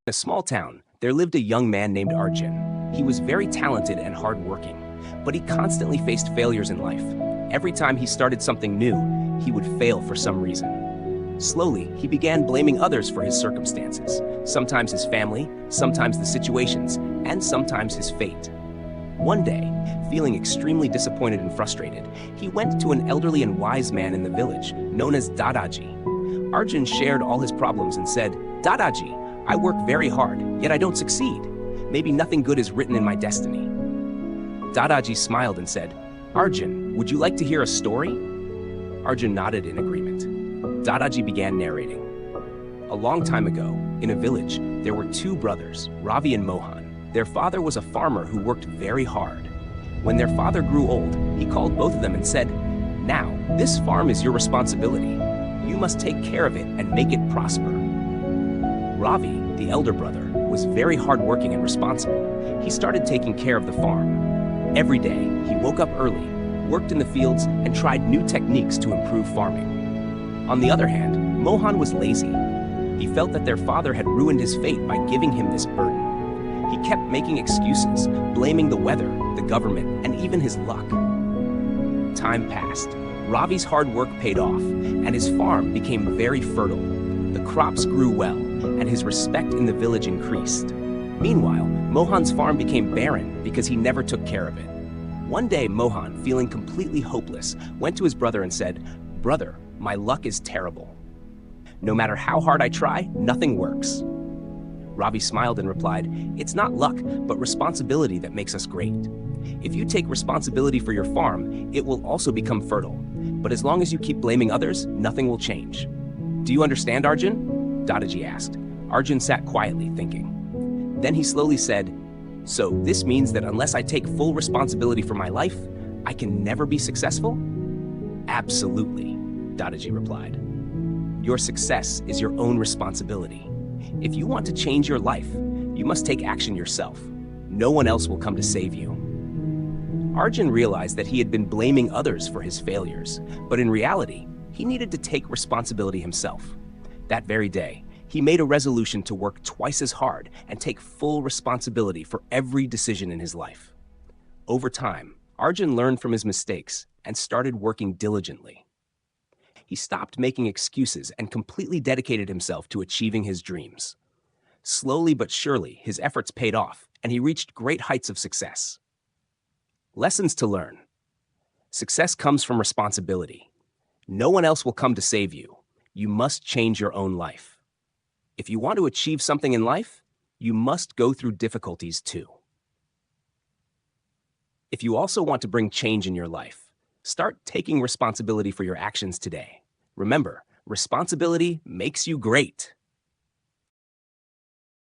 In a small town, there lived a young man named Arjun. He was very talented and hardworking, but he constantly faced failures in life. Every time he started something new, he would fail for some reason. Slowly, he began blaming others for his circumstances, sometimes his family, sometimes the situations, and sometimes his fate. One day, feeling extremely disappointed and frustrated, he went to an elderly and wise man in the village, known as Dadaji. Arjun shared all his problems and said, "Dadaji, I work very hard, yet I don't succeed. Maybe nothing good is written in my destiny." Dadaji smiled and said, "Arjun, would you like to hear a story?" Arjun nodded in agreement. Dadaji began narrating. A long time ago, in a village, there were two brothers, Ravi and Mohan. Their father was a farmer who worked very hard. When their father grew old, he called both of them and said, "Now, this farm is your responsibility. You must take care of it and make it prosper." Ravi, the elder brother, was very hardworking and responsible. He started taking care of the farm. Every day, he woke up early, worked in the fields, and tried new techniques to improve farming. On the other hand, Mohan was lazy. He felt that their father had ruined his fate by giving him this burden. He kept making excuses, blaming the weather, the government, and even his luck. Time passed. Ravi's hard work paid off, and his farm became very fertile. The crops grew well, and his respect in the village increased. Meanwhile, Mohan's farm became barren because he never took care of it. One day, Mohan, feeling completely hopeless, went to his brother and said, "Brother, my luck is terrible. No matter how hard I try, nothing works." Ravi smiled and replied, "It's not luck, but responsibility that makes us great. If you take responsibility for your farm, it will also become fertile. But as long as you keep blaming others, nothing will change." "Do you understand, Arjun?" Dadaji asked. Arjun sat quietly, thinking. Then he slowly said, "So this means that unless I take full responsibility for my life, I can never be successful?" "Absolutely," Dadaji replied. "Your success is your own responsibility. If you want to change your life, you must take action yourself. No one else will come to save you." Arjun realized that he had been blaming others for his failures, but in reality, he needed to take responsibility himself. That very day, he made a resolution to work twice as hard and take full responsibility for every decision in his life. Over time, Arjun learned from his mistakes and started working diligently. He stopped making excuses and completely dedicated himself to achieving his dreams. Slowly but surely, his efforts paid off, and he reached great heights of success. Lessons to learn. Success comes from responsibility. No one else will come to save you. You must change your own life. If you want to achieve something in life, you must go through difficulties too. If you also want to bring change in your life, start taking responsibility for your actions today. Remember, responsibility makes you great.